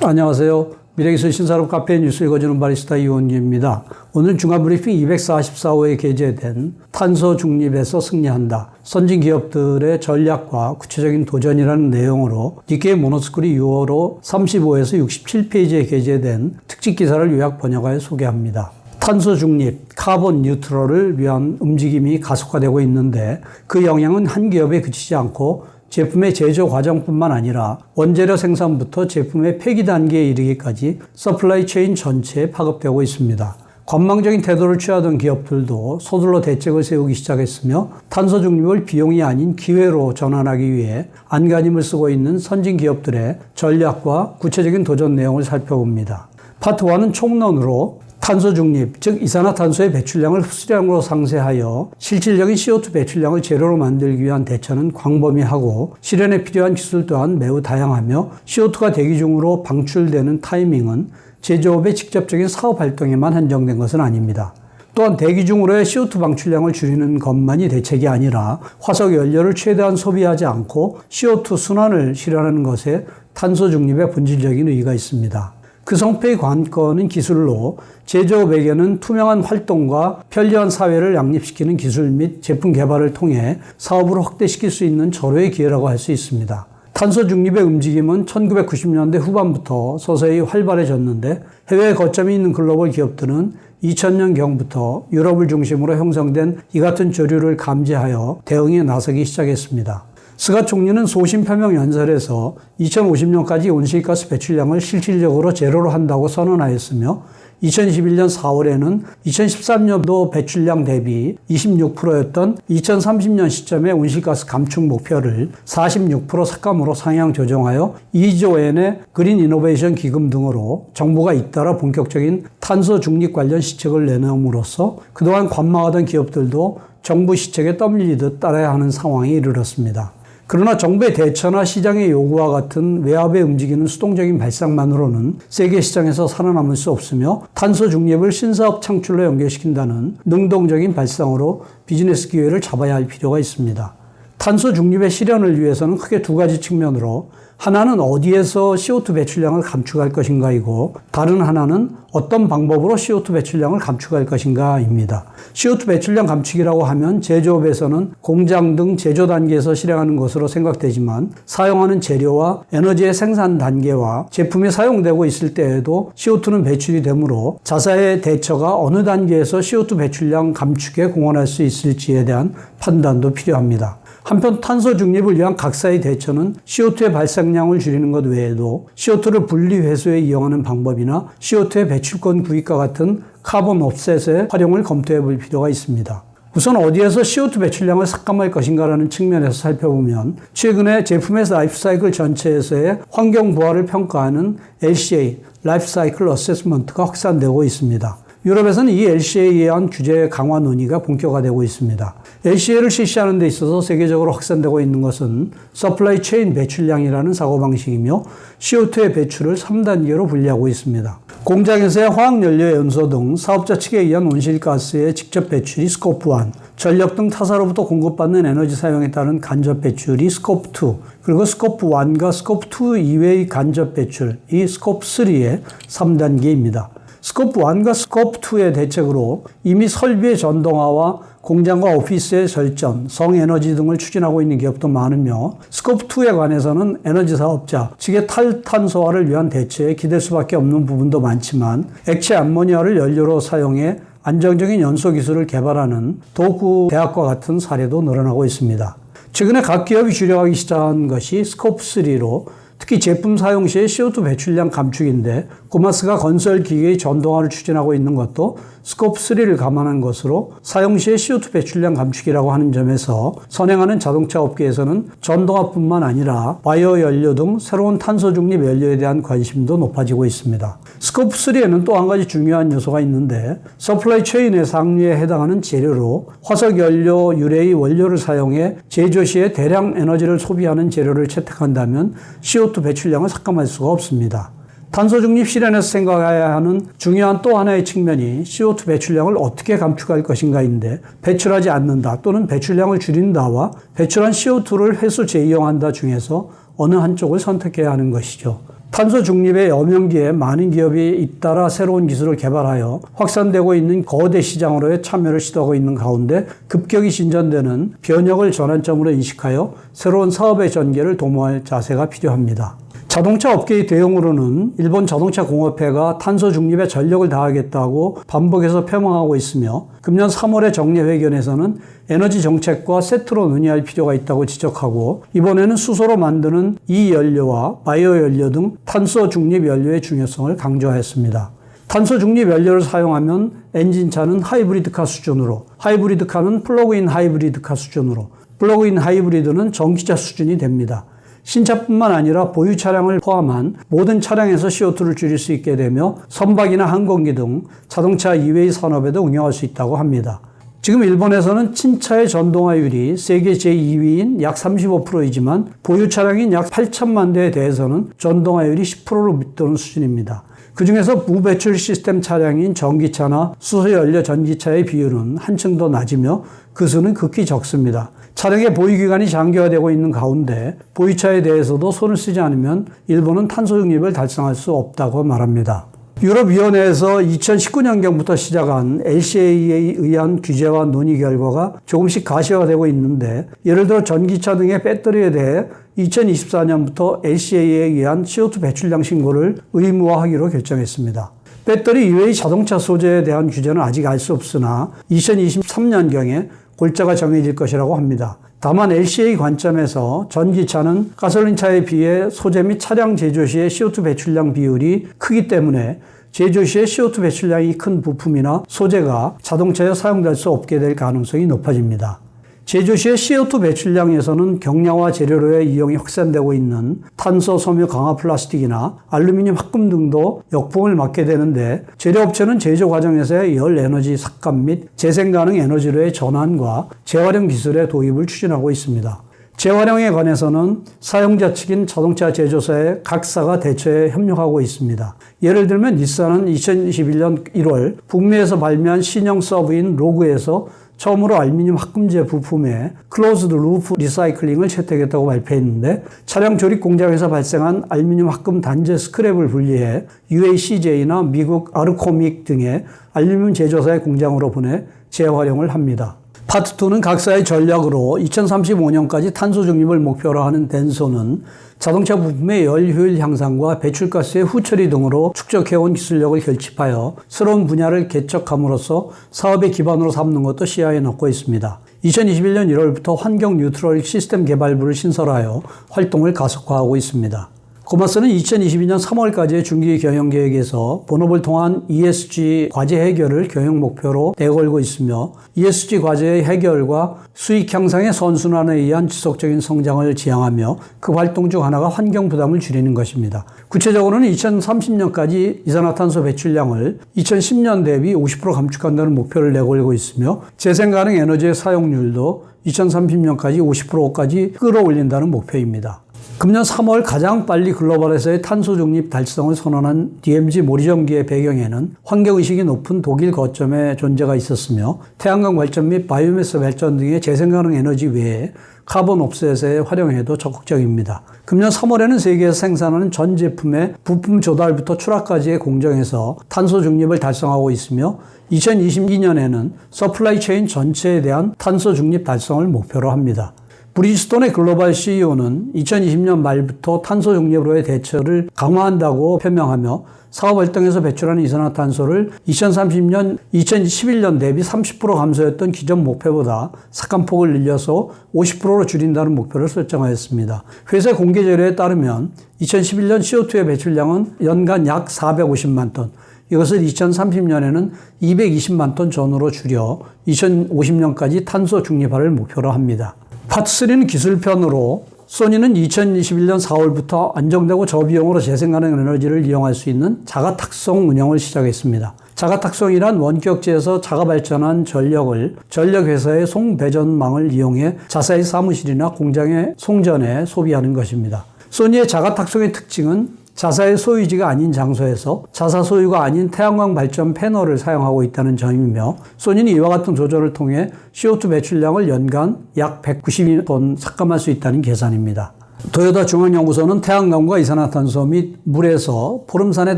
안녕하세요. 미래기술 신사업 카페 뉴스 읽어주는 바리스타 이원기입니다. 오늘 중간브리핑 244호에 게재된 탄소 중립에서 승리한다. 선진 기업들의 전략과 구체적인 도전이라는 내용으로 니케이 모노스쿨이 6월호 35에서 67페이지에 게재된 특집 기사를 요약 번역하여 소개합니다. 탄소 중립, 카본 뉴트럴을 위한 움직임이 가속화되고 있는데 그 영향은 한 기업에 그치지 않고 제품의 제조 과정뿐만 아니라 원재료 생산부터 제품의 폐기 단계에 이르기까지 서플라이 체인 전체에 파급되고 있습니다. 관망적인 태도를 취하던 기업들도 서둘러 대책을 세우기 시작했으며 탄소 중립을 비용이 아닌 기회로 전환하기 위해 안간힘을 쓰고 있는 선진 기업들의 전략과 구체적인 도전 내용을 살펴봅니다. 파트 1은 총론으로 탄소 중립, 즉 이산화탄소의 배출량을 흡수량으로 상쇄하여 실질적인 CO2 배출량을 제로로 만들기 위한 대처는 광범위하고 실현에 필요한 기술 또한 매우 다양하며 CO2가 대기 중으로 방출되는 타이밍은 제조업의 직접적인 사업 활동에만 한정된 것은 아닙니다. 또한 대기 중으로의 CO2 방출량을 줄이는 것만이 대책이 아니라 화석 연료를 최대한 소비하지 않고 CO2 순환을 실현하는 것에 탄소 중립의 본질적인 의의가 있습니다. 그 성패의 관건은 기술로 제조업에게는 투명한 활동과 편리한 사회를 양립시키는 기술 및 제품 개발을 통해 사업을 확대시킬 수 있는 절호의 기회라고 할 수 있습니다. 탄소 중립의 움직임은 1990년대 후반부터 서서히 활발해졌는데 해외에 거점이 있는 글로벌 기업들은 2000년경부터 유럽을 중심으로 형성된 이 같은 조류를 감지하여 대응에 나서기 시작했습니다. 스가 총리는 소신 표명 연설에서 2050년까지 온실가스 배출량을 실질적으로 제로로 한다고 선언하였으며 2021년 4월에는 2013년도 배출량 대비 26%였던 2030년 시점의 온실가스 감축 목표를 46% 삭감으로 상향 조정하여 2조 엔의 그린 이노베이션 기금 등으로 정부가 잇따라 본격적인 탄소 중립 관련 시책을 내놓음으로써 그동안 관망하던 기업들도 정부 시책에 떠밀리듯 따라야 하는 상황에 이르렀습니다. 그러나 정부의 대처나 시장의 요구와 같은 외압에 움직이는 수동적인 발상만으로는 세계 시장에서 살아남을 수 없으며 탄소 중립을 신사업 창출로 연결시킨다는 능동적인 발상으로 비즈니스 기회를 잡아야 할 필요가 있습니다. 탄소 중립의 실현을 위해서는 크게 두 가지 측면으로 하나는 어디에서 CO2 배출량을 감축할 것인가이고 다른 하나는 어떤 방법으로 CO2 배출량을 감축할 것인가입니다. CO2 배출량 감축이라고 하면 제조업에서는 공장 등 제조 단계에서 실행하는 것으로 생각되지만 사용하는 재료와 에너지의 생산 단계와 제품이 사용되고 있을 때에도 CO2는 배출이 되므로 자사의 대처가 어느 단계에서 CO2 배출량 감축에 공헌할 수 있을지에 대한 판단도 필요합니다. 한편 탄소 중립을 위한 각사의 대처는 CO2의 발생량을 줄이는 것 외에도 CO2를 분리 회수에 이용하는 방법이나 CO2의 배출권 구입과 같은 카본 옵셋의 활용을 검토해 볼 필요가 있습니다. 우선 어디에서 CO2 배출량을 삭감할 것인가라는 측면에서 살펴보면 최근에 제품의 라이프 사이클 전체에서의 환경 부하를 평가하는 LCA, 라이프 사이클 어세스먼트가 확산되고 있습니다. 유럽에서는 이 LCA에 의한 규제 강화 논의가 본격화되고 있습니다. LCA를 실시하는 데 있어서 세계적으로 확산되고 있는 것은 서플라이 체인 배출량이라는 사고방식이며 CO2의 배출을 3단계로 분리하고 있습니다. 공장에서의 화학연료 연소 등 사업자 측에 의한 온실가스의 직접 배출이 스코프 1, 전력 등 타사로부터 공급받는 에너지 사용에 따른 간접 배출이 스코프 2, 그리고 스코프 1과 스코프 2 이외의 간접 배출, 이 스코프 3의 3단계입니다. 스코프 1과 스코프 2의 대책으로 이미 설비의 전동화와 공장과 오피스의 절전, 성에너지 등을 추진하고 있는 기업도 많으며 스코프 2에 관해서는 에너지 사업자 측의 탈탄소화를 위한 대처에 기댈 수밖에 없는 부분도 많지만 액체 암모니아를 연료로 사용해 안정적인 연소 기술을 개발하는 도쿠 대학과 같은 사례도 늘어나고 있습니다. 최근에 각 기업이 주력하기 시작한 것이 스코프 3로 특히 제품 사용 시의 CO2 배출량 감축인데 고마스가 건설 기계의 전동화를 추진하고 있는 것도 스코프 3를 감안한 것으로 사용 시의 CO2 배출량 감축이라고 하는 점에서 선행하는 자동차 업계에서는 전동화뿐만 아니라 바이오 연료 등 새로운 탄소 중립 연료에 대한 관심도 높아지고 있습니다. 스코프 3에는 또 한 가지 중요한 요소가 있는데 서플라이 체인의 상류에 해당하는 재료로 화석 연료 유래의 원료를 사용해 제조 시에 대량 에너지를 소비하는 재료를 채택한다면 CO2 배출량을 삭감할 수가 없습니다. 탄소 중립 실현에서 생각해야 하는 중요한 또 하나의 측면이 CO2 배출량을 어떻게 감축할 것인가인데 배출하지 않는다 또는 배출량을 줄인다와 배출한 CO2를 회수 재이용한다 중에서 어느 한쪽을 선택해야 하는 것이죠. 탄소 중립의 여명기에 많은 기업이 잇따라 새로운 기술을 개발하여 확산되고 있는 거대 시장으로의 참여를 시도하고 있는 가운데 급격히 진전되는 변혁을 전환점으로 인식하여 새로운 사업의 전개를 도모할 자세가 필요합니다. 자동차 업계의 대응으로는 일본 자동차 공업회가 탄소 중립에 전력을 다하겠다고 반복해서 표명하고 있으며 금년 3월의 정례회견에서는 에너지 정책과 세트로 논의할 필요가 있다고 지적하고 이번에는 수소로 만드는 이 연료와 바이오 연료 등 탄소 중립 연료의 중요성을 강조하였습니다. 탄소 중립 연료를 사용하면 엔진차는 하이브리드카 수준으로, 하이브리드카는 플러그인 하이브리드카 수준으로, 플러그인 하이브리드는 전기차 수준이 됩니다. 신차뿐만 아니라 보유 차량을 포함한 모든 차량에서 CO2를 줄일 수 있게 되며 선박이나 항공기 등 자동차 이외의 산업에도 응용할 수 있다고 합니다. 지금 일본에서는 신차의 전동화율이 세계 제2위인 약 35%이지만 보유 차량인 약 8천만 대에 대해서는 전동화율이 10%로 밑도는 수준입니다. 그 중에서 무배출 시스템 차량인 전기차나 수소연료 전기차의 비율은 한층 더 낮으며 그 수는 극히 적습니다. 차량의 보유기간이 장기화되고 있는 가운데 보유차에 대해서도 손을 쓰지 않으면 일본은 탄소 중립을 달성할 수 없다고 말합니다. 유럽위원회에서 2019년경부터 시작한 LCA에 의한 규제와 논의 결과가 조금씩 가시화되고 있는데 예를 들어 전기차 등의 배터리에 대해 2024년부터 LCA에 의한 CO2 배출량 신고를 의무화하기로 결정했습니다. 배터리 이외의 자동차 소재에 대한 규제는 아직 알 수 없으나 2023년경에 골자가 정해질 것이라고 합니다. 다만 LCA 관점에서 전기차는 가솔린차에 비해 소재 및 차량 제조 시의 CO2 배출량 비율이 크기 때문에 제조 시의 CO2 배출량이 큰 부품이나 소재가 자동차에 사용될 수 없게 될 가능성이 높아집니다. 제조 시의 CO2 배출량에서는 경량화 재료로의 이용이 확산되고 있는 탄소 섬유 강화 플라스틱이나 알루미늄 합금 등도 역풍을 맞게 되는데 재료업체는 제조 과정에서의 열 에너지 삭감 및 재생 가능 에너지로의 전환과 재활용 기술의 도입을 추진하고 있습니다. 재활용에 관해서는 사용자 측인 자동차 제조사의 각사가 대처에 협력하고 있습니다. 예를 들면 닛산은 2021년 1월 북미에서 발매한 신형 서브인 로그에서 처음으로 알루미늄 합금제 부품에 클로즈드 루프 리사이클링을 채택했다고 발표했는데 차량 조립 공장에서 발생한 알루미늄 합금 단재 스크랩을 분리해 UACJ나 미국 아르코믹 등의 알루미늄 제조사의 공장으로 보내 재활용을 합니다. 파트 2는 각사의 전략으로 2035년까지 탄소 중립을 목표로 하는 덴소는 자동차 부품의 열 효율 향상과 배출가스의 후처리 등으로 축적해온 기술력을 결집하여 새로운 분야를 개척함으로써 사업의 기반으로 삼는 것도 시야에 넣고 있습니다. 2021년 1월부터 환경 뉴트럴 시스템 개발부를 신설하여 활동을 가속화하고 있습니다. 코마스는 2022년 3월까지의 중기 경영 계획에서 본업을 통한 ESG 과제 해결을 경영 목표로 내걸고 있으며 ESG 과제의 해결과 수익 향상의 선순환에 의한 지속적인 성장을 지향하며 그 활동 중 하나가 환경 부담을 줄이는 것입니다. 구체적으로는 2030년까지 이산화탄소 배출량을 2010년 대비 50% 감축한다는 목표를 내걸고 있으며 재생 가능 에너지의 사용률도 2030년까지 50%까지 끌어올린다는 목표입니다. 금년 3월 가장 빨리 글로벌에서의 탄소 중립 달성을 선언한 DMZ 모리점기의 배경에는 환경의식이 높은 독일 거점의 존재가 있었으며 태양광 발전 및 바이오매스 발전 등의 재생가능 에너지 외에 카본 옵셋의 활용에도 적극적입니다. 금년 3월에는 세계에서 생산하는 전 제품의 부품 조달부터 출하까지의 공정에서 탄소 중립을 달성하고 있으며 2022년에는 서플라이 체인 전체에 대한 탄소 중립 달성을 목표로 합니다. 브리지스톤의 글로벌 CEO는 2020년 말부터 탄소 중립으로의 대처를 강화한다고 표명하며 사업 활동에서 배출하는 이산화탄소를 2011년 대비 30% 감소했던 기존 목표보다 삭감폭을 늘려서 50%로 줄인다는 목표를 설정하였습니다. 회사 공개 자료에 따르면 2011년 CO2의 배출량은 연간 약 450만 톤, 이것을 2030년에는 220만 톤 전후로 줄여 2050년까지 탄소 중립화를 목표로 합니다. 파트 3는 기술편으로 소니는 2021년 4월부터 안정되고 저비용으로 재생가능 에너지를 이용할 수 있는 자가탁송 운영을 시작했습니다. 자가탁송이란 원격지에서 자가 발전한 전력을 전력회사의 송배전망을 이용해 자사의 사무실이나 공장의 송전에 소비하는 것입니다. 소니의 자가탁송의 특징은 자사의 소유지가 아닌 장소에서 자사 소유가 아닌 태양광 발전 패널을 사용하고 있다는 점이며 소니는 이와 같은 조절을 통해 CO2 배출량을 연간 약 192톤 삭감할 수 있다는 계산입니다. 도요타 중앙연구소는 태양광과 이산화탄소 및 물에서 포름산의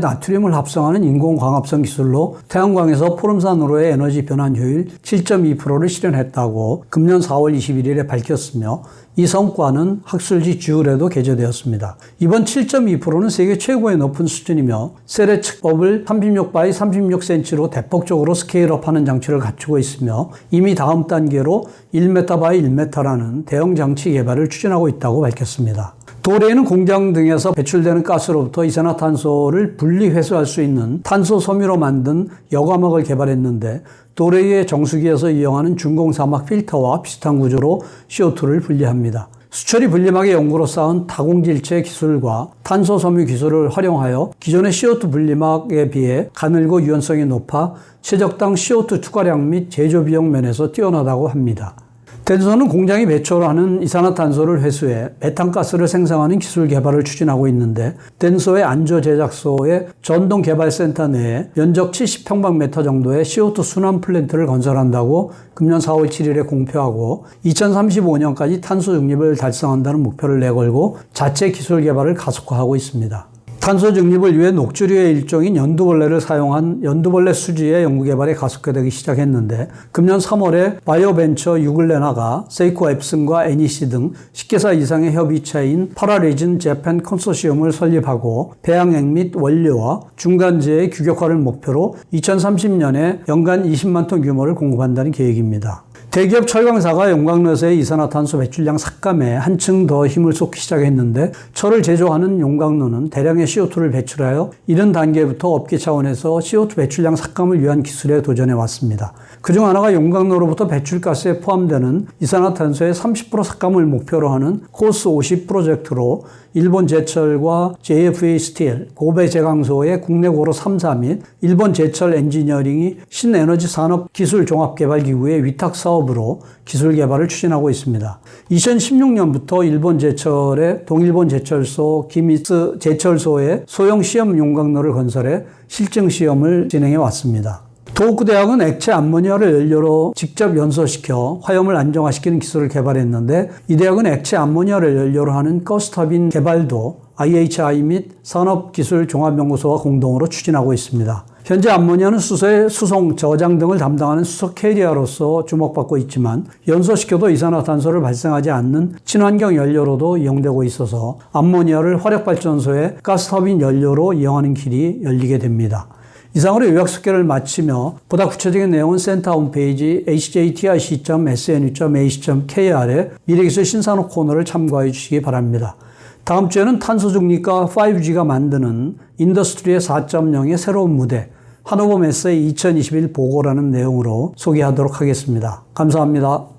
나트륨을 합성하는 인공광합성 기술로 태양광에서 포름산으로의 에너지 변환 효율 7.2%를 실현했다고 금년 4월 21일에 밝혔으며 이 성과는 학술지 듀얼에도 게재되었습니다. 이번 7.2%는 세계 최고의 높은 수준이며 셀의 측법을 36by 36cm로 대폭적으로 스케일업하는 장치를 갖추고 있으며 이미 다음 단계로 1m by 1m라는 대형 장치 개발을 추진하고 있다고 밝혔습니다. 도래에는 공장 등에서 배출되는 가스로부터 이산화탄소를 분리 회수할 수 있는 탄소 섬유로 만든 여과막을 개발했는데 도래의 정수기에서 이용하는 중공사막 필터와 비슷한 구조로 CO2를 분리합니다. 수처리 분리막의 연구로 쌓은 다공질체 기술과 탄소 섬유 기술을 활용하여 기존의 CO2 분리막에 비해 가늘고 유연성이 높아 최적당 CO2 투과량 및 제조 비용 면에서 뛰어나다고 합니다. 덴소는 공장이 배출하는 이산화탄소를 회수해 메탄가스를 생성하는 기술 개발을 추진하고 있는데 덴소의 안조 제작소의 전동개발센터 내에 면적 70평방미터 정도의 CO2 순환 플랜트를 건설한다고 금년 4월 7일에 공표하고 2035년까지 탄소 중립을 달성한다는 목표를 내걸고 자체 기술 개발을 가속화하고 있습니다. 탄소 중립을 위해 녹주류의 일종인 연두벌레를 사용한 연두벌레 수지의 연구개발이 가속화되기 시작했는데 금년 3월에 바이오벤처 유글레나가 세이코 앱슨과 NEC 등 10개사 이상의 협의체인 파라리진 재팬 컨소시엄을 설립하고 배양액 및 원료와 중간재의 규격화를 목표로 2030년에 연간 20만 톤 규모를 공급한다는 계획입니다. 대기업 철강사가 용광로에서의 이산화탄소 배출량 삭감에 한층 더 힘을 쏟기 시작했는데 철을 제조하는 용광로는 대량의 CO2를 배출하여 이른 단계부터 업계 차원에서 CO2 배출량 삭감을 위한 기술에 도전해 왔습니다. 그중 하나가 용광로로부터 배출가스에 포함되는 이산화탄소의 30% 삭감을 목표로 하는 코스 50 프로젝트로 일본 제철과 JFA 스틸, 고베 제강소의 국내 고로 3사 및 일본 제철 엔지니어링이 신에너지 산업 기술 종합개발기구의 위탁 사업으로 기술 개발을 추진하고 있습니다. 2016년부터 일본 제철의 동일본 제철소 기미츠 제철소에 소형 시험 용광로를 건설해 실증 시험을 진행해 왔습니다. 도호쿠 대학은 액체 암모니아를 연료로 직접 연소시켜 화염을 안정화시키는 기술을 개발했는데 이 대학은 액체 암모니아를 연료로 하는 가스터빈 개발도 IHI 및 산업기술종합연구소와 공동으로 추진하고 있습니다. 현재 암모니아는 수소의 수송, 저장 등을 담당하는 수소 캐리어로서 주목받고 있지만 연소시켜도 이산화탄소를 발생하지 않는 친환경 연료로도 이용되고 있어서 암모니아를 화력발전소의 가스터빈 연료로 이용하는 길이 열리게 됩니다. 이상으로 요약 소개를 마치며 보다 구체적인 내용은 센터 홈페이지 hjtic.snu.ac.kr에 미래기술 신산업 코너를 참고해 주시기 바랍니다. 다음 주에는 탄소 중립과 5G가 만드는 인더스트리의 4.0의 새로운 무대, 하노버 메스의 2021 보고라는 내용으로 소개하도록 하겠습니다. 감사합니다.